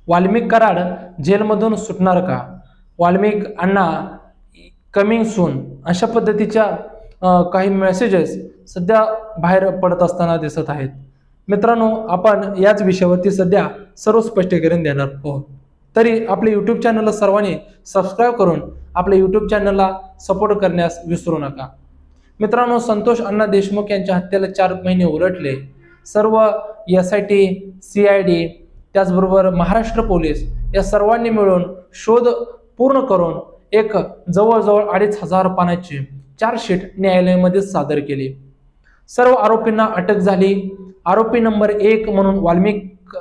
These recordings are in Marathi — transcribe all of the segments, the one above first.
वाल्मिक कराड जेलमधून सुटणार का? वाल्मिक अण्णा कमिंग सून अशा पद्धतीच्या काही मेसेजेस सध्या बाहेर पडत असताना दिसत आहेत. मित्रांनो, आपण याच विषयावरती सध्या सर्व स्पष्टीकरण देणार आहोत. तरी आपल्या यूट्यूब चॅनलला सर्वांनी सबस्क्राईब करून आपल्या यूट्यूब चॅनलला सपोर्ट करण्यास विसरू नका. मित्रांनो, संतोष अण्णा देशमुख यांच्या हत्येला 4 महिने उलटले. सर्व SIT, CID त्याचबरोबर महाराष्ट्र पोलीस या सर्वांनी मिळून शोध पूर्ण करून एक जवळजवळ 2500 पानाची चार्जशीट न्यायालयामध्ये सादर केली. सर्व आरोपींना अटक झाली. आरोपी नंबर 1 म्हणून वाल्मिक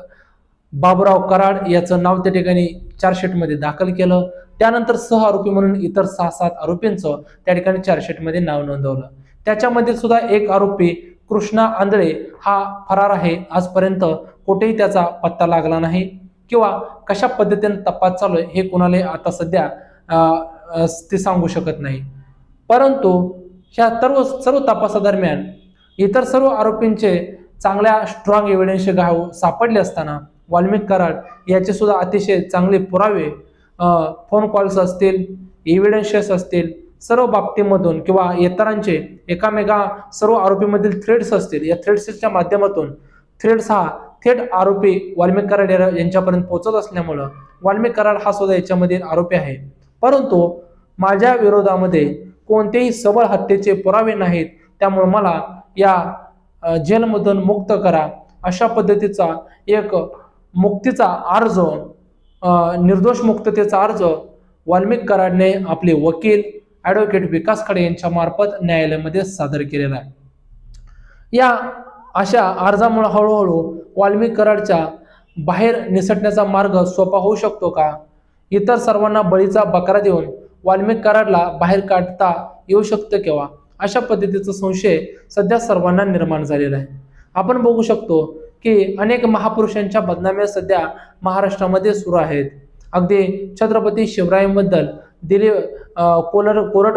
बाबूराव कराड याचं नाव त्या ठिकाणी चार्जशीटमध्ये दाखल केलं. त्यानंतर सह आरोपी म्हणून इतर 6-7 आरोपींचं त्या ठिकाणी चार्जशीटमध्ये नाव नोंदवलं. त्याच्यामध्ये सुद्धा एक आरोपी कृष्णा आंधळे हा फरार आहे. आजपर्यंत कुठेही त्याचा पत्ता लागला नाही किंवा कशा पद्धतीने तपास चालू आहे हे कुणाला आता सध्या ते सांगू शकत नाही. परंतु ह्या सर्व तपासादरम्यान इतर सर्व आरोपींचे चांगल्या स्ट्रॉंग एव्हिडन्स सापडले असताना वाल्मिक कराड याचे सुद्धा अतिशय चांगले पुरावे, फोन कॉल्स असतील, एव्हिडन्सेस असतील, सर्व बाबतीमधून किंवा इतरांचे एकामेका सर्व आरोपीमधील थ्रेड्स असतील, या थ्रेड्सच्या माध्यमातून थ्रेड्स हा थेट आरोपी वाल्मिक कराड यांच्यापर्यंत पोहोचत असल्यामुळं वाल्मिक कराड हा सुद्धा याच्यामधील आरोपी आहे. परंतु माझ्या विरोधामध्ये कोणतेही सबळ हत्येचे पुरावे नाहीत, त्यामुळे मला या जेलमधून मुक्त करा अशा पद्धतीचा एक मुक्तीचा अर्ज, निर्दोष मुक्ततेचा अर्ज वाल्मिक कराडने आपले वकील ॲडव्होकेट विकास खडे यांच्या मार्फत न्यायालयामध्ये सादर केलेला आहे. या अशा अर्जामुळे हळूहळू वाल्मिक कराडच्या बाहेर निसटण्याचा मार्ग सोपा होऊ शकतो का? इतर सर्वांना बळीचा बकरा देऊन वाल्मिक कराडला बाहेर काढता येऊ शकतं केव्हा? अशा पद्धतीचा संशय सध्या सर्वांना निर्माण झालेला आहे. आपण बघू शकतो की अनेक महापुरुषांच्या बदनाम्या सध्या महाराष्ट्रामध्ये सुरू आहेत. अगदी छत्रपती शिवरायांबद्दल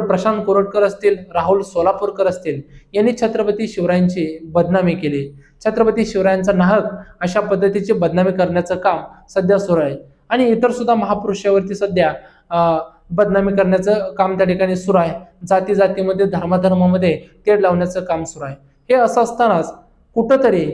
प्रशांत कोरटकर असतील, राहुल सोलापूरकर असतील, यांनी छत्रपती शिवरायांची बदनामी केली. छत्रपती शिवरायांचा नाहक अशा पद्धतीची बदनामी करण्याचं काम सध्या सुरू आहे. आणि इतर सुद्धा महापुरुषावरती सध्या बदनामी करण्याचं काम त्या ठिकाणी सुरू आहे. जाती जातीमध्ये, धर्माधर्मामध्ये तेढ लावण्याचं काम सुरू आहे. हे असं असतानाच कुठंतरी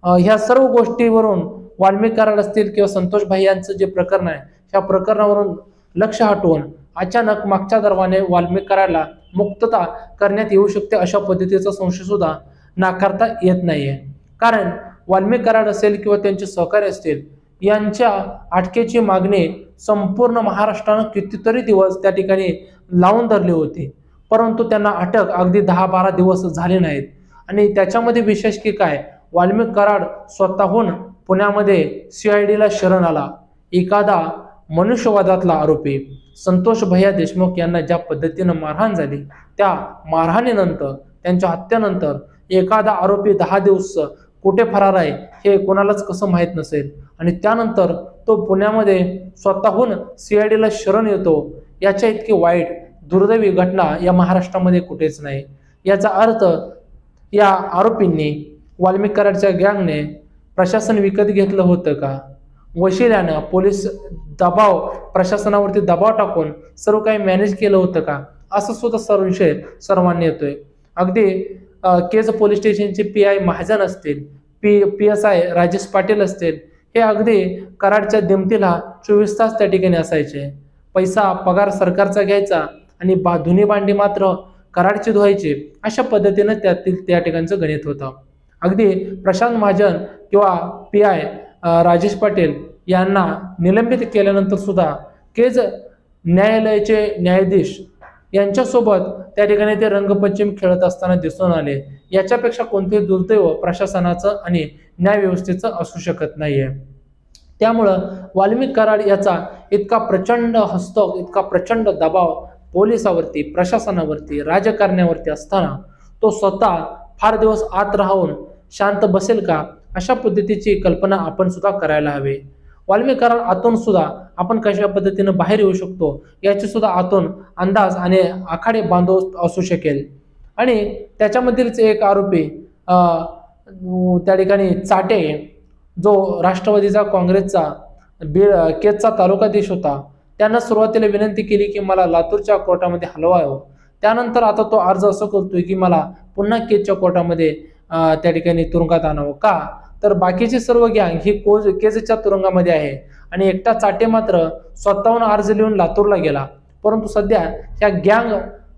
ह्या सर्व गोष्टीवरून वाल्मिक कराड असतील किंवा संतोष भाई यांचं जे प्रकरण आहे, ह्या प्रकरणावरून लक्ष हटवून अचानक मागच्या दरम्यान वाल्मिक कराडला मुक्तता करण्यात येऊ शकते अशा पद्धतीचा संशय सुद्धा नाकारता येत नाहीये. कारण वाल्मिक कराड असेल किंवा त्यांचे सहकारी असतील, यांच्या अटकेची मागणी संपूर्ण महाराष्ट्रानं कितीतरी दिवस त्या ठिकाणी लावून धरली होती, परंतु त्यांना अटक अगदी 10-12 दिवस झाले नाहीत. आणि त्याच्यामध्ये विशेष की काय, वाल्मिक कराड स्वतःहून पुण्यामध्ये CIDला शरण आला. एखादा मनुष्यवादातला आरोपी संतोष भैया देशमुख यांना ज्या पद्धतीनं मारहाण झाली, त्या मारहाणीनंतर, त्यांच्या हत्येनंतर एखादा आरोपी 10 दिवस कुठे फरार आहे हे कोणालाच कसं माहीत नसेल, आणि त्यानंतर तो पुण्यामध्ये स्वतःहून CIDला शरण येतो, याच्या इतकी वाईट दुर्दैवी घटना या महाराष्ट्रामध्ये कुठेच नाही. याचा अर्थ या आरोपींनी, वाल्मिक कराडच्या गँगने प्रशासन विकत घेतलं होतं का? वशिल्यानं पोलीस प्रशासनावरती दबाव टाकून सर्व काही मॅनेज केलं होतं का? असं सुद्धा संशय सर्वांनी येतोय. अगदी केज पोलीस स्टेशनचे PI महाजन असतील, PSI राजेश पाटील असतील, हे अगदी कराडच्या दिमतीला 24 तास त्या ठिकाणी असायचे. पैसा पगार सरकारचा घ्यायचा आणि धुनी भांडी मात्र कराडची धुवायची, अशा पद्धतीनं त्या ठिकाणचं गणित होतं. अगदी प्रशांत महाजन किंवा PI राजेश पाटील यांना निलंबित केल्यानंतर सुद्धा केज न्यायालयाचे न्यायाधीश यांच्यासोबत त्या ठिकाणी ते रंगपंचमी खेळत असताना दिसून आले. याच्यापेक्षा कोणतेही दुर्दैव प्रशासनाचं आणि न्यायव्यवस्थेचं असू शकत नाहीये. त्यामुळं वाल्मिक कराड याचा इतका प्रचंड हस्तक, इतका प्रचंड दबाव पोलिसावरती, प्रशासनावरती, राजकारण्यावरती असताना तो स्वतः फार दिवस आत राहून शांत बसेल का? अशा पद्धतीची कल्पना आपण सुद्धा करायला हवी. वाल्मिक कराड आतून सुद्धा आपण कशा पद्धतीने बाहेर येऊ शकतो याची सुद्धा आतून अंदाज आणि आखाडे बांधव असू शकेल. आणि त्याच्यामधीलच एक आरोपी त्या ठिकाणी चाटे, जो राष्ट्रवादीचा, काँग्रेसचा केजचा तालुकाधीश होता, त्यानं सुरुवातीला विनंती केली की मला लातूरच्या कोर्टामध्ये हलवावं. त्यानंतर आता तो अर्ज असं करतोय की मला पुन्हा केजच्या कोर्टामध्ये त्या ठिकाणी तुरुंगात आणावं. का तर बाकीची सर्व गँग ही केजच्या तुरुंगामध्ये आहे आणि एकटा चाटे मात्र स्वतःहून अर्ज लिहून लातूरला गेला. परंतु सध्या ह्या गँग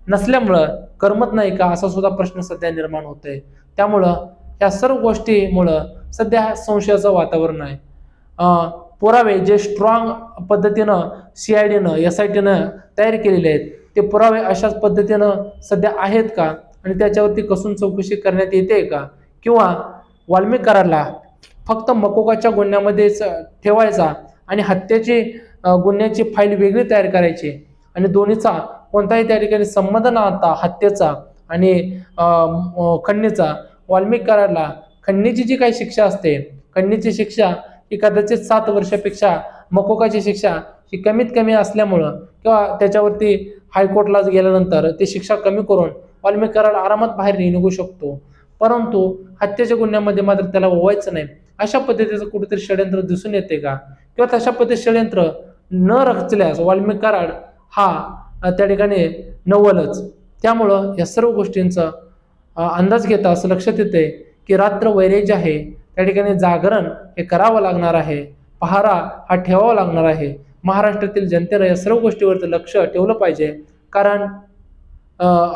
नसल्यामुळं करमत नाही का असा सुद्धा प्रश्न सध्या निर्माण होतोय. त्यामुळं ह्या सर्व गोष्टीमुळं सध्या संशयाचं वातावरण आहे. पुरावे जे स्ट्रॉंग पद्धतीनं CIDनं SITनं तयार केलेले आहेत ते पुरावे अशाच पद्धतीनं सध्या आहेत का आणि त्याच्यावरती कसून चौकशी करण्यात येते का, किंवा वाल्मिक कराडला फक्त मकोकाच्या गुन्ह्यामध्येच ठेवायचा आणि हत्येची गुन्ह्याची फाईल वेगळी तयार करायची आणि दोन्हीचा कोणताही त्या ठिकाणी संबंध न आणता हत्येचा आणि खंडणीचा वाल्मिक कराडला खंडणीची जी काही शिक्षा असते, खंडणीची शिक्षा ही कदाचित 7 वर्षापेक्षा मकोकाची शिक्षा ही कमीत कमी असल्यामुळं किंवा त्याच्यावरती हायकोर्टला गेल्यानंतर ती शिक्षा कमी करून वाल्मिक कराड आरामात बाहेर निघू शकतो. परंतु हत्येच्या गुन्ह्यामध्ये मात्र त्याला ओवायचं नाही. अशा पद्धतीचं कुठेतरी षडयंत्र दिसून येते का, किंवा तशा पद्धतीचे षडयंत्र न रचल्यास वाल्मिक कराड हा त्या ठिकाणी नवलच. त्यामुळं या सर्व गोष्टींचा अंदाज घेता असं लक्षात येते की रात्र वैरेज आहे, त्या ठिकाणी जागरण हे करावं लागणार आहे, पहारा हा ठेवावा लागणार आहे. महाराष्ट्रातील जनतेला या सर्व गोष्टीवरती लक्ष ठेवलं पाहिजे. कारण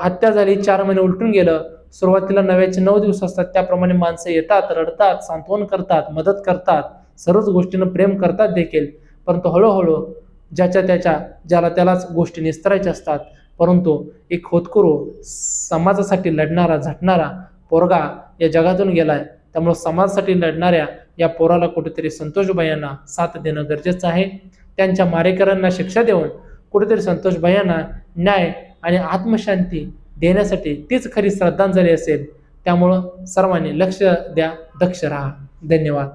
हत्या झाली, 4 महिने उलटून गेलं, सुरुवातीला 9चे 9 दिवस असतात, त्याप्रमाणे माणसं येतात, रडतात, सांत्वन करतात, मदत करतात, सर्वच गोष्टींना प्रेम करतात देखील. परंतु हळूहळू ज्याला त्यालाच गोष्टी निस्तरायच्या असतात. परंतु एक होतकरू समाजासाठी लढणारा झटणारा पोरगा या जगातून गेलाय. त्यामुळे समाजासाठी लढणाऱ्या या पोराला कुठेतरी संतोष भैयांना साथ देणं गरजेचं आहे. त्यांच्या मारेकऱ्यांना शिक्षा देऊन कुठेतरी संतोष भैयांना न्याय आणि आत्मशांती देण्यासाठी तीच खरी श्रद्धांजली असेल. त्यामुळं सर्वांनी लक्ष द्या, दक्ष राहा. धन्यवाद.